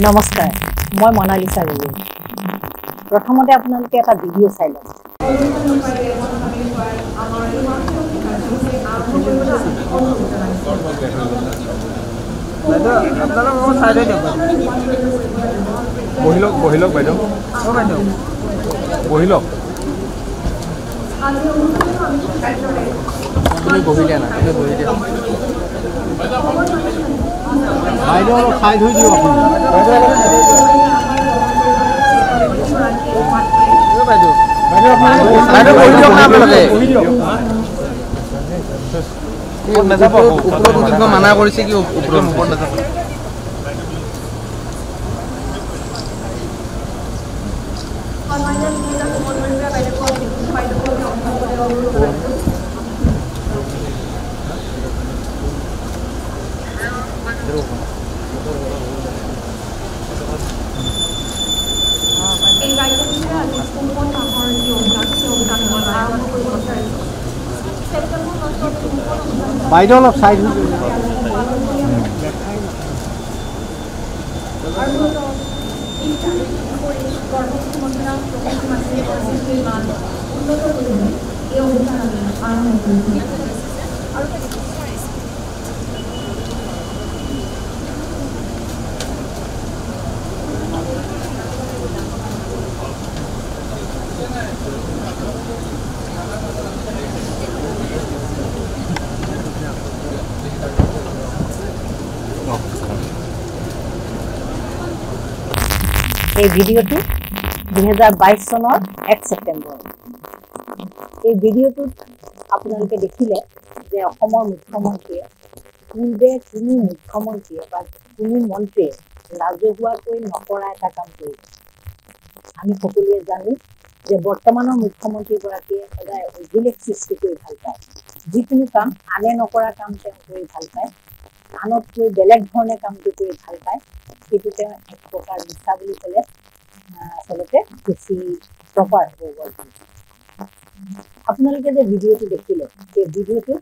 নমস্কাৰ, মই মনালিছা গগৈ। প্ৰথমতে আপোনালোকে এটা ভিডিঅ' চাই লওক। বহিলক বাইদেউ বহিলক তুমি বহি দিয়া না তুমি বহি দিয়া বাইদেউ অলপ খাই ধুই দিওঁ বাইদেউ বাইদেউ বহি দিয়ক না আপোনালোকে ওপৰত উঠিব মানা কৰিছে কি ওপৰত নাযাব বাইদেউ অলপ চাই এই ভিডিঅ'টো 2022 চনৰ 1 ছেপ্টেম্বৰ। এই ভিডিঅ'টোত আপোনালোকে দেখিলে যে অসমৰ মুখ্যমন্ত্ৰীয়ে পূৰ্বে কোনো মুখ্যমন্ত্ৰীয়ে বা কোনো মন্ত্ৰীয়ে ৰাজহুৱাকৈ নকৰা এটা কাম কৰিছে। আমি সকলোৱে জানো যে বৰ্তমানৰ মুখ্যমন্ত্ৰীগৰাকীয়ে সদায় অভিলেখ সৃষ্টি কৰি ভাল পায়। যিকোনো কাম আনে নকৰা কাম তেওঁ কৰি ভাল পায়, আনতকৈ বেলেগ ধৰণে কামটো কৰি ভাল পায়। সেইটো তেওঁ এক প্ৰকাৰ মিছা বুলি ক'লে আচলতে বেছি প্ৰপাৰ হৈ গ'ল। আপোনালোকে যে ভিডিঅ'টো দেখিলে, সেই ভিডিঅ'টোত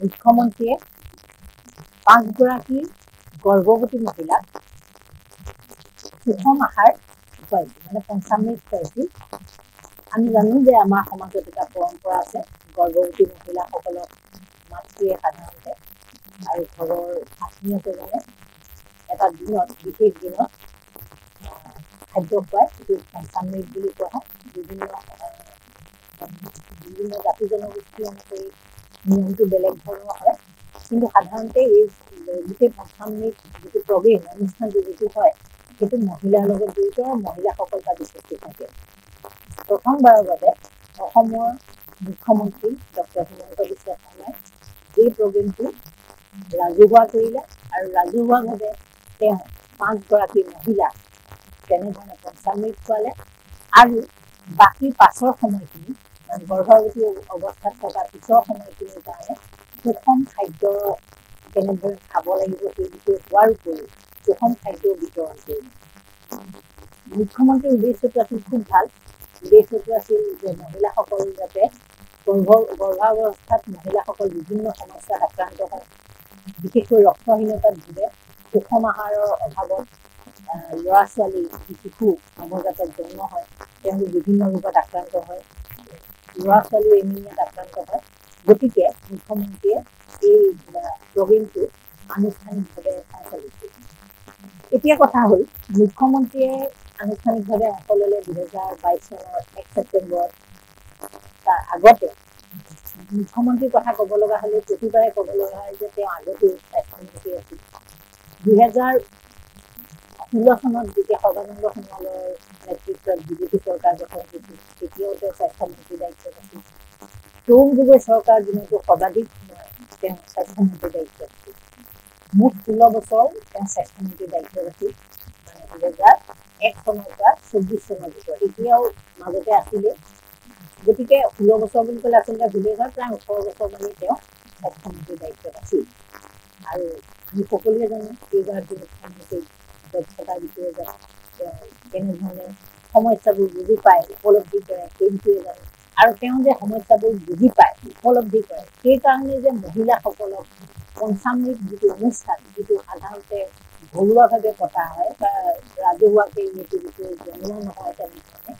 মুখ্যমন্ত্ৰীয়ে 5 গৰাকী গৰ্ভৱতী মহিলাক সুষম আহাৰ খুৱাইছিল, মানে পঞ্চামৃত খুৱাইছিল। আমি জানো যে আমাৰ সমাজত এটা পৰম্পৰা আছে, গৰ্ভৱতী মহিলাসকলক মাতৃয়ে সাধাৰণতে আৰু ঘৰৰ আত্মীয়জনে এটা দিনত, বিশেষ দিনত খাদ্য খুৱাই, সেইটো পঞ্চামৃত বুলি কোৱা হয়। বিভিন্ন জাতি জনগোষ্ঠী অনুসৰি নিয়মটো বেলেগ ধৰণৰ হয়, কিন্তু সাধাৰণতে এই গোটেই পঞ্চামৃত যিটো প্ৰগ্ৰেম অনুষ্ঠানটো যিটো হয়, সেইটো মহিলাৰ লগত জড়িত আৰু মহিলাসকল তাত উপস্থিত থাকে। প্ৰথমবাৰৰ বাবে অসমৰ মুখ্যমন্ত্ৰী ডক্টৰ হিমন্ত বিশ্ব শৰ্মাই এই প্ৰগ্ৰেমটো ৰাজহুৱা কৰিলে আৰু ৰাজহুৱাভাৱে তেওঁ 5 গৰাকী মহিলাক তেনেধৰণে পঞ্চামৃত খোৱালে আৰু বাকী পাছৰ সময়খিনি, গৰ্ভৱতী অৱস্থাত থকা পিছৰ সময়খিনিৰ কাৰণে সুষম খাদ্য কেনেদৰে খাব লাগিব সেই বিষয়ে কোৱাৰ উপৰিও সুষম খাদ্য বিতৰণ কৰিলে। মুখ্যমন্ত্ৰীৰ উদ্দেশ্যটো আছিল খুব ভাল। উদ্দেশ্যটো আছিল যে মহিলাসকল যাতে গৰ্ভাৱস্থাত মহিলাসকল বিভিন্ন সমস্যাত আক্ৰান্ত হয়, বিশেষকৈ ৰক্তহীনতাত ভোগে, সুষম আহাৰৰ অভাৱত ল'ৰা ছোৱালী, শিশু নৱজাতক জন্ম হয়, তেওঁলোক বিভিন্ন ৰোগত আক্ৰান্ত হয়, ল'ৰা ছোৱালীও এনিমিয়াত আক্ৰান্ত হয়। গতিকে মুখ্যমন্ত্ৰীয়ে এই প্ৰগ্ৰেমটো আনুষ্ঠানিকভাৱে সঞ্চালিত। এতিয়া কথা হ'ল, মুখ্যমন্ত্ৰীয়ে আনুষ্ঠানিকভাৱে অংশ ল'লে 2022 চনৰ 1 ছেপ্টেম্বৰত। তাৰ আগতে মুখ্যমন্ত্ৰীৰ কথা ক'ব লগা হ'লে প্ৰতিবাৰে ক'ব লগা হয় যে তেওঁ আগতেও স্বাস্থ্যমন্ত্ৰী আছিল। 2016 চনত যেতিয়া সৰ্বানন্দ সোণোৱালৰ নেতৃত্বত বিজেপি চৰকাৰ গঠন হৈছিল, তেতিয়াও তেওঁ স্বাস্থ্যমন্ত্ৰীৰ দায়িত্বত আছিল। তৰুণ গগৈ চৰকাৰ দিনতো সৰ্বাধিক সময় তেওঁ স্বাস্থ্যমন্ত্ৰীৰ দায়িত্বত আছিল। মুঠ 16 বছৰ তেওঁ স্বাস্থ্যমন্ত্ৰীৰ দায়িত্বত আছিল, মানে 2001 চনৰ পৰা 24 চনৰ ভিতৰত। এতিয়াও মাজতে আছিলে। গতিকে 16 বছৰ বুলি ক'লে আচলতে ভুলেই হয়, প্ৰায় 18 বছৰ মানে তেওঁ স্বাস্থ্যমন্ত্ৰীৰ দায়িত্বত আছিল। আৰু আমি সকলোৱে জানো এইগৰাকী মুখ্যমন্ত্ৰীৰ দক্ষতাৰ বিষয়ে তেওঁ কেনেধৰণে সমস্যাবোৰ বুজি পায়, উপলব্ধি কৰে, সেই বিষয়ে জানো। আৰু তেওঁ যে সমস্যাবোৰ বুজি পায়, উপলব্ধি কৰে, সেইকাৰণে যে মহিলাসকলক পঞ্চামৃত যিটো অনুষ্ঠান, যিটো সাধাৰণতে ঘৰুৱাভাৱে পতা হয় বা ৰাজহুৱাকৈ এইটো যিটো জনোৱা নহয় তেনেধৰণে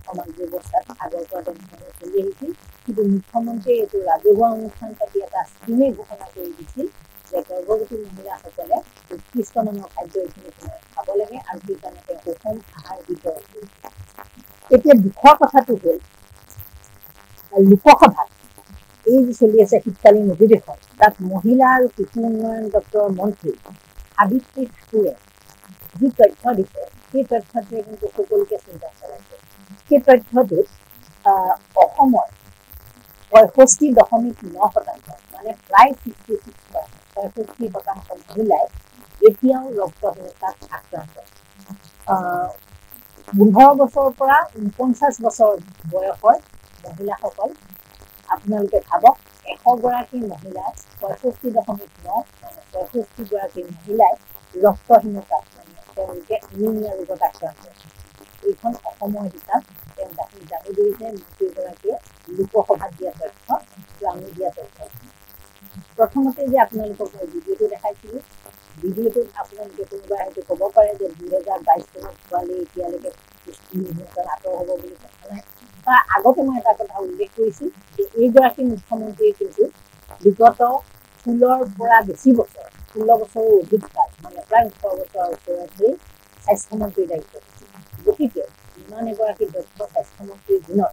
সমাজ ব্যৱস্থাত আগৰ পৰা তেনেধৰণে চলি আহিছিল কিন্তু মুখ্যমন্ত্ৰীয়ে এইটো ৰাজহুৱা অনুষ্ঠান পাতি এটা স্কিমেই ঘোষণা কৰি দিছিল যে গৰ্ভৱতী মহিলাসকলে উৎকৃষ্টমানৰ খাদ্য এইখিনি সময়ত খাব লাগে আৰু সেইকাৰণে তেওঁ সুষম আহাৰ বিতৰণ কৰিছিল এতিয়া দুখৰ কথাটো হ'ল লোকসভাত এই যে চলি আছে শীতকালীন অধিৱেশন তাত মহিলা আৰু শিশু উন্নয়ন দপ্তৰৰ মন্ত্ৰী সাবিত্ৰী ঠাকুৰে যি তথ্য দিছে সেই তথ্যটোৱে কিন্তু সকলোকে চিন্তা চলাইছে সেই তথ্যটোত অসমৰ 65.9% মানে প্ৰায় 66% মহিলাই এতিয়াও ৰক্তহীনতাত আক্ৰান্ত 15 বছৰৰ পৰা 49 বছৰ বয়সৰ মহিলাসকল আপোনালোকে ভাবক 100 গৰাকী মহিলাই 65.9 মানে 65 গৰাকী মহিলাই ৰক্তহীনতাত মানে তেওঁলোকে এনিমিয়া ৰোগত আক্ৰান্ত এইখন অসমৰ হিচাপ তেওঁ জানি দিছে মন্ত্ৰীগৰাকীয়ে লোকসভাত দিয়া তথ্য আমি দিয়া তথ্য প্ৰথমতে যে আপোনালোকক মই ভিডিঅ'টো দেখাইছিলোঁ ভিডিঅ'টোত আপোনালোকে কোনোবাই হয়তো ক'ব পাৰে যে 2022 চনত ছোৱালী এতিয়ালৈকে পুষ্টিহীনতাত আঁতৰ হ'ব বুলি কথা নাই তাৰ আগতে মই এটা কথা উল্লেখ কৰিছোঁ যে এইগৰাকী মুখ্যমন্ত্ৰীয়ে কিন্তু বিগত 16ৰ পৰা বেছি বছৰ 16 বছৰৰ অধিক কাল মানে প্ৰায় 18 বছৰৰ ওচৰত ধৰি স্বাস্থ্যমন্ত্ৰীৰ দায়িত্ব দিছিল গতিকে ইমান এগৰাকী দক্ষ স্বাস্থ্যমন্ত্ৰীৰ দিনত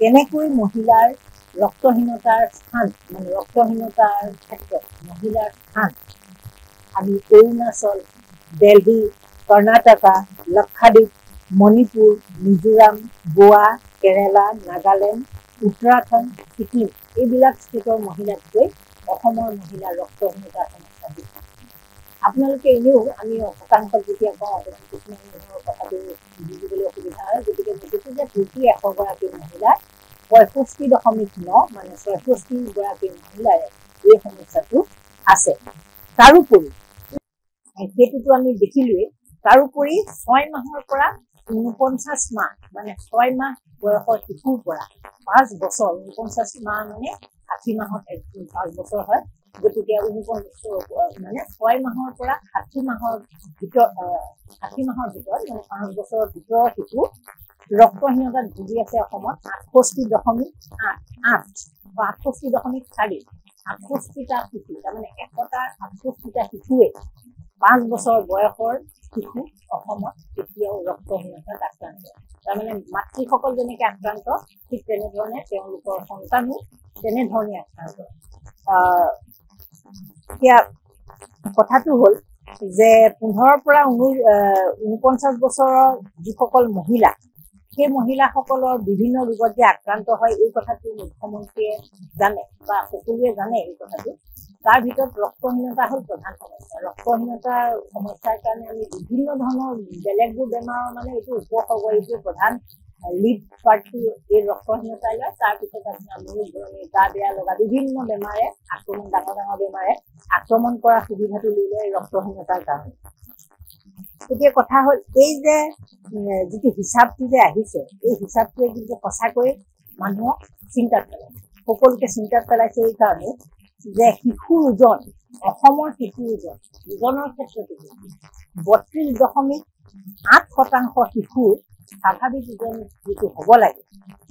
কেনেকৈ মহিলাৰ ৰক্তহীনতাৰ স্থান মানে ৰক্তহীনতাৰ ক্ষেত্ৰত মহিলাৰ স্থান আমি অৰুণাচল দিল্লী কৰ্ণাটকা লক্ষাদ্বীপ মণিপুৰ মিজোৰাম গোৱা কেৰালা নাগালেণ্ড উত্তৰাখণ্ড ছিকিম এইবিলাক ষ্টেটৰ মহিলাতকৈ অসমৰ মহিলাৰ ৰক্তহীনতাৰ সমস্যা বেছি আপোনালোকে এনেও আমি শতাংশত যেতিয়া কওঁ অকণমান কিছুমান মানুহৰ কথাটো বুজিবলৈ অসুবিধা হয় গতিকে দেখিছোঁ যে প্ৰতি 100 গৰাকী মহিলাৰ 65.9 মানে 66 গৰাকী মহিলাৰে এই সমস্যাটো আছে তাৰোপৰি সেইটোতো আমি দেখিলোৱেই তাৰোপৰি 6 মাহৰ পৰা 49 মাহ মানে 6 মাহ বয়সৰ শিশুৰ পৰা 5 বছৰ 49 মাহ মানে 60 মাহত 5 বছৰ হয় গতিকে 49 মানে 6 মাহৰ পৰা 60 মাহৰ ভিতৰত মানে 5 বছৰৰ ভিতৰৰ শিশু ৰক্তহীনতাত ভুগি আছে অসমত 68.8 বা 68.4 68টা শিশু তাৰমানে 100টাৰ 68টা শিশুৱে 5 বছৰ বয়সৰ শিশু অসমত এতিয়াও ৰক্তহীনতাত আক্ৰান্ত তাৰমানে মাতৃসকল যেনেকৈ আক্ৰান্ত ঠিক তেনেধৰণে তেওঁলোকৰ সন্তানো তেনেধৰণে আক্ৰান্ত এতিয়া কথাটো হ'ল যে 15 পৰা 49 বছৰৰ যিসকল মহিলা সেই মহিলাসকলৰ বিভিন্ন ৰোগত যে আক্ৰান্ত হয় এই কথাটো মুখ্যমন্ত্ৰীয়ে জানে বা সকলোৱে জানে এই কথাটো তাৰ ভিতৰত ৰক্তহীনতা হ'ল প্ৰধান সমস্যা ৰক্তহীনতাৰ সমস্যাৰ কাৰণে আমি বিভিন্ন ধৰণৰ বেলেগবোৰ বেমাৰৰ মানে এইটো উপসৰ্গ এইটো প্ৰধান লিড পাৰ্টটো এই ৰক্তহীনতাই লয় তাৰপিছত আপোনাৰ মূৰ ঘূৰণি গা বেয়া লগা বিভিন্ন বেমাৰে আক্ৰমণ ডাঙৰ বেমাৰে আক্ৰমণ কৰা সুবিধাটো লৈ লয় ৰক্তহীনতাৰ কাৰণে এতিয়া কথা হ'ল এই যে যিটো হিচাপটো যে আহিছে এই হিচাপটোৱে কিন্তু সঁচাকৈ মানুহক চিন্তাত পেলাইছে সকলোকে চিন্তাত পেলাইছে এই কাৰণে যে শিশুৰ ওজন অসমৰ শিশুৰ ওজনৰ ক্ষেত্ৰতো 32.8% শিশুৰ স্বাভাৱিক ওজন যিটো হ'ব লাগে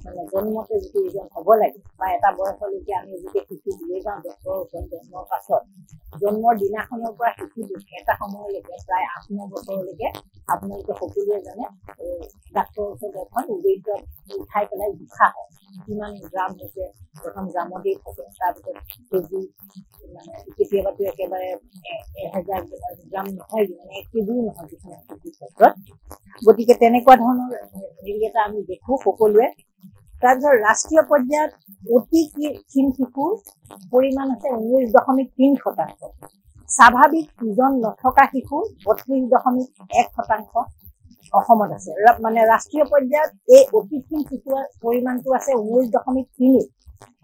মানে জন্মতে যিটো ওজন হ'ব লাগে বা এটা বয়সলৈকে আমি যেতিয়া শিশুক লৈ যাওঁ ডক্টৰৰ ওচৰত জন্মৰ পাছত জন্মৰ দিনাখনৰ পৰা শিশুটোক এটা সময়লৈকে প্ৰায় 8-9 বছৰলৈকে আপোনালোকে সকলোৱে জানে ডাক্তৰৰ ওচৰত এখন ৱেইটত উঠাই পেলাই জোখা হয় কিমান গ্ৰাম হৈছে প্ৰথম গ্ৰামতেই থাকে তাৰপিছত কেজি মানে কেতিয়াবাতো একেবাৰে 1000 গ্ৰাম নহয় মানে 1 কেজিও নহয় কিছুমান শিশুৰ ক্ষেত্ৰত গতিকে তেনেকুৱা ধৰণৰ হেৰি এটা আমি দেখোঁ সকলোৱে তাৰপিছত ৰাষ্ট্ৰীয় পৰ্যায়ত অতি ক্ষীণ শিশুৰ পৰিমাণ আছে 19.3% স্বাভাৱিক ওজন নথকা শিশুৰ 32.1% অসমত আছে মানে ৰাষ্ট্ৰীয় পৰ্যায়ত এই অতি ক্ষীণ শিশুৰ পৰিমাণটো আছে 19.3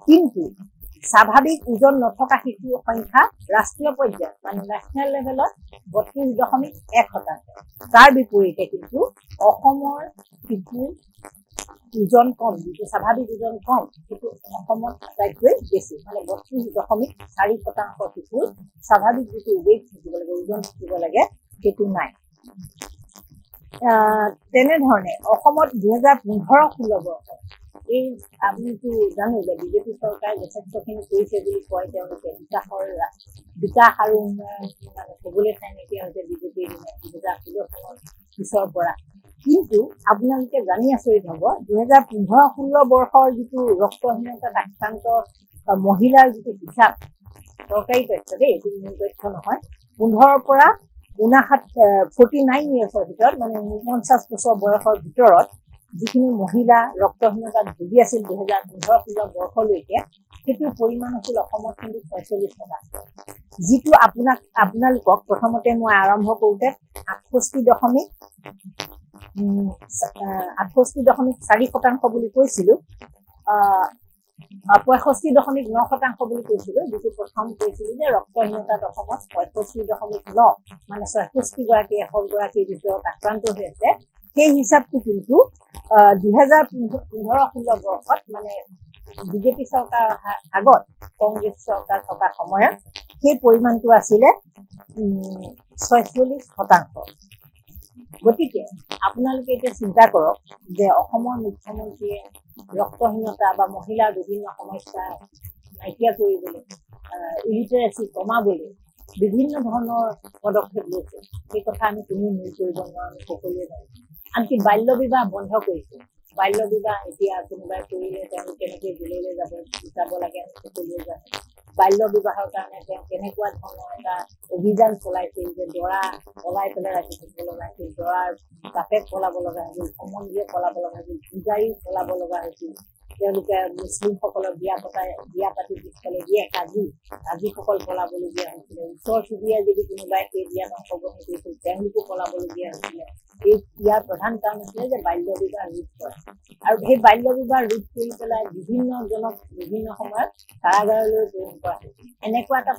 কিন্তু স্বাভাৱিক ওজন নথকা শিশুৰ সংখ্যা ৰাষ্ট্ৰীয় পৰ্যায়ত মানে নেশ্যনেল লেভেলত 32.1% তাৰ বিপৰীতে কিন্তু অসমৰ শিশুৰ ওজন কম যিটো স্বাভাৱিক ওজন কম কিন্তু অসমত আটাইতকৈ বেছি মানে 32.4% শিশুৰ স্বাভাৱিক যিটো ৱেইট থাকিব লাগে ওজন থাকিব লাগে সেইটো নাই তেনেধৰণে অসমত 2015-16 বৰ্ষত এই আমিতো জানো যে বিজেপি চৰকাৰে যথেষ্টখিনি কৰিছে বুলি কয় তেওঁলোকে বিকাশ আৰু উন্নয়ন মানে ক'বলৈ ঠাই নাইকিয়া হৈছে বিজেপিৰ 2016 চনৰ পিছৰ পৰা কিন্তু আপোনালোকে জানি আচৰিত হ'ব 2015-16 বৰ্ষৰ যিটো ৰক্তহীনতাত আক্ৰান্ত মহিলাৰ যিটো হিচাপ চৰকাৰী তথ্য দেই এইটো মূল তথ্য নহয় 15 পৰা 49 ইয়াৰ্ছৰ ভিতৰত মানে 49 বছৰ বয়সৰ ভিতৰত যিখিনি মহিলা ৰক্তহীনতাত ভুগি আছিল 2015-16 বৰ্ষলৈকে সেইটো পৰিমাণ আছিল অসমত কিন্তু 46%, যিটো আপোনালোকক প্ৰথমতে মই আৰম্ভ কৰোঁতে 68.4% বুলি কৈছিলোঁ 65.9% বুলি কৈছিলোঁ যিটো প্ৰথম কৈছিলোঁ যে ৰক্তহীনতাত অসমত 65.9 মানে 66 গৰাকী 100 গৰাকীৰ ভিতৰত আক্ৰান্ত হৈ আছে সেই হিচাপটো কিন্তু 2015-16 বৰ্ষত মানে বিজেপি চৰকাৰ অহাৰ আগত কংগ্ৰেছ চৰকাৰ থকা সময়ত সেই পৰিমাণটো আছিলে 46%। গতিকে আপোনালোকে এতিয়া চিন্তা কৰক যে অসমৰ মুখ্যমন্ত্ৰীয়ে ৰক্তহীনতা বা মহিলাৰ বিভিন্ন সমস্যা নাইকিয়া কৰিবলৈ ইলিটাৰেচি কমাবলৈ বিভিন্ন ধৰণৰ পদক্ষেপ লৈছে সেই কথা আমি কোনো নুই কৰিব নোৱাৰোঁ আমি সকলোৱে জানো আনকি বাল্য বিবাহ বন্ধ কৰিছে বাল্য বিবাহ এতিয়া কোনোবাই কৰিলে তেওঁলোক কেনেকৈ জেললৈ যাব লাগে আমি সকলোৱে জানো বাল্য বিবাহৰ কাৰণে তেওঁ কেনেকুৱা ধৰণৰ এটা অভিযান চলাইছিল যে দৰা পলাই পেলাই ৰাখি থাকিব লগা হৈছিল দৰাৰ বাপেক পলাব লগা হৈছিল সম্বন্ধীয়ে পলাব লগা হৈছিল পূজাৰী পলাব লগা হৈছিল তেওঁলোকে মুছলিমসকলৰ বিয়া পাতি পিছফালে দিয়ে কাজীসকল পলাবলগীয়া হৈছিলে ওচৰ চুবুৰীয়া যদি কোনোবাই সেই বিয়াত অংশগ্ৰহণ কৰিছিল তেওঁলোকো পলাবলগীয়া হৈছিলে ইয়াৰ প্ৰধান কাৰণ হৈছিলে যে বাল্য বিবাহ ৰোধ কৰা আৰু সেই বাল্য বিবাহ ৰোধ কৰি পেলাই বিভিন্নজনক বিভিন্ন সময়ত কাৰাগাৰলৈ প্ৰেৰণ কৰা হৈছিল এনেকুৱা এটা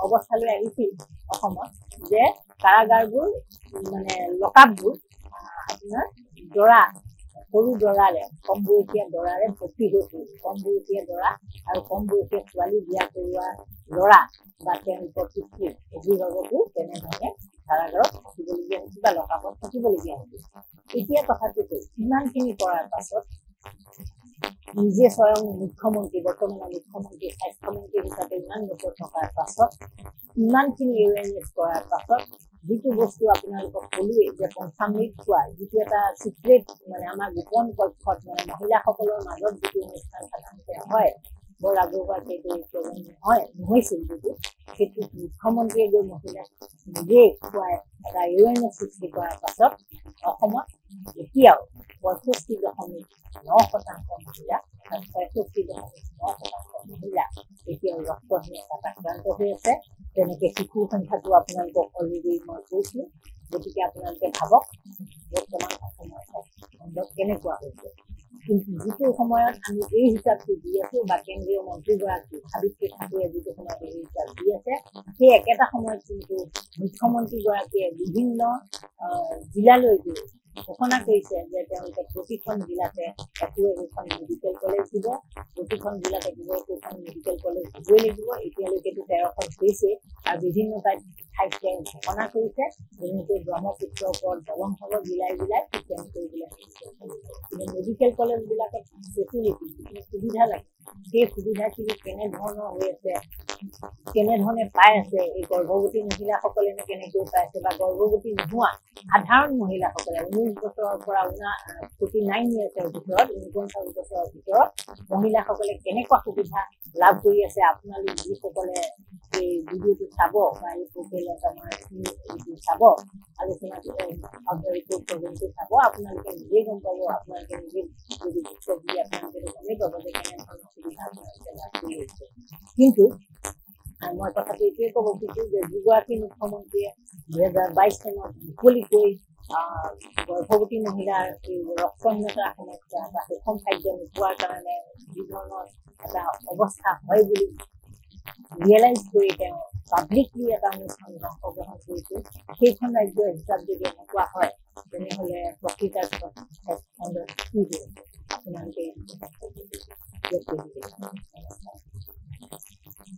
অৱস্থালৈ আহিছিল অসমত যে কাৰাগাৰবোৰ মানে লকআপবোৰ আপোনাৰ সৰু দৰাৰে কম বয়সীয়া দৰাৰে ভৰ্তি হৈছিল কম বয়সীয়া দৰা আৰু কম বয়সীয়া ছোৱালী বিয়া কৰোৱা ল'ৰা বা তেওঁলোকৰ পিতৃ অভিভাৱকো তেনেধৰণে কাৰাগাৰত থাকিবলগীয়া হৈছিল বা লকআপত থাকিবলগীয়া হৈছিল এতিয়া কথাটো ইমানখিনি কৰাৰ পাছত নিজে স্বয়ং বৰ্তমানৰ মুখ্যমন্ত্ৰী স্বাস্থ্যমন্ত্ৰী হিচাপে ইমান বছৰ থকাৰ পাছত ইমানখিনি এৱেৰনেছ কৰাৰ পাছত যিটো বস্তু আপোনালোকক ক'লোৱেই যে পঞ্চামৃত খোৱা যিটো এটা চিক্ৰেট মানে আমাৰ গোপন কক্ষত মানে মহিলাসকলৰ মাজত যিটো অনুষ্ঠান সাধাৰণতে হয় বৰ আগৰবাৰ সেইটো নহৈছিল যিটো সেইটো মুখ্যমন্ত্ৰীয়ে গৈ মহিলাক নিজেই খুৱাই এটা এৱেৰনেছ সৃষ্টি কৰাৰ পাছত অসমত এতিয়াও 65.9% মহিলা আৰু 66.9% মহিলা এতিয়াও ৰক্তহীনতাত আক্ৰান্ত হৈ আছে তেনেকৈ শিশুৰ সংখ্যাটো আপোনালোকক অলৰেডি মই কৈছোঁ গতিকে আপোনালোকে ভাবক বৰ্তমান অসমৰ স্বাস্থ্যখণ্ডত কেনেকুৱা হৈছে কিন্তু যিটো সময়ত আমি এই হিচাপটো দি আছোঁ বা কেন্দ্ৰীয় মন্ত্ৰীগৰাকী সাবিত্ৰী ঠাকুৰে যিটো সময়ত এই হিচাপ দি আছে সেই একেটা সময়ত কিন্তু মুখ্যমন্ত্ৰীগৰাকীয়ে বিভিন্ন জিলালৈ গৈ ঘোষণা কৰিছে যে তেওঁলোকে প্ৰতিখন জিলাতে একোখন মেডিকেল কলেজ দিব প্ৰতিখন জিলাত একোখন মেডিকেল কলেজ দিবই লাগিব এতিয়ালৈকেতো 13খন হৈছে আৰু বিভিন্ন ঠাইত তেওঁ ঘোষণা কৰিছে যেনেকৈ ব্ৰহ্মপুত্ৰৰ ওপৰত দলং হ'ব জিলাই তেওঁ কৰিবলৈ কিন্তু মেডিকেল কলেজবিলাকত ফেচিলিটি যিখিনি সুবিধা লাগে সেই সুবিধাখিনি কেনেধৰণৰ হৈ আছে কেনেধৰণে পাই আছে এই গৰ্ভৱতী মহিলাসকলেনো কেনেকৈ পাইছে বা গৰ্ভৱতী নোহোৱা সাধাৰণ মহিলাসকলে 19 বছৰৰ পৰা 49 ইয়াৰ্ছৰ ভিতৰত 49 বছৰৰ ভিতৰত মহিলাসকলে কেনেকুৱা সুবিধা লাভ কৰি আছে আপোনালোক যিসকলে এই ভিডিঅ'টো চাব বা এই পৰ্টেলত আমাৰ এইটো চাব আলোচনাটো প্ৰগ্ৰেমটো চাব আপোনালোকে নিজেই গম পাব আপোনালোকে নিজে যদি ছবি আপোনালোকে গমেই পাব যে কেনেধৰণৰ সুবিধা আপোনালোকে লাভ কৰি আছে কিন্তু মই কথাটো এইটোৱে ক'ব খুজিছোঁ যে যিগৰাকী মুখ্যমন্ত্ৰীয়ে 2022 চনত মুকলিকৈ গৰ্ভৱতী মহিলাৰ এই ৰক্তহীনতাৰ সমস্যা বা সুষম খাদ্য নোপোৱাৰ কাৰণে যি ধৰণৰ এটা অৱস্থা হয় বুলি ৰিয়েলাইজ কৰি তেওঁ পাব্লিকলি এটা অনুষ্ঠানত অংশগ্ৰহণ কৰিছিল সেইখন ৰাজ্যৰ হিচাপ যদি এনেকুৱা হয় তেনেহ'লে প্ৰকৃতাৰ্থত খণ্ডত কি হৈ আছে আপোনালোকে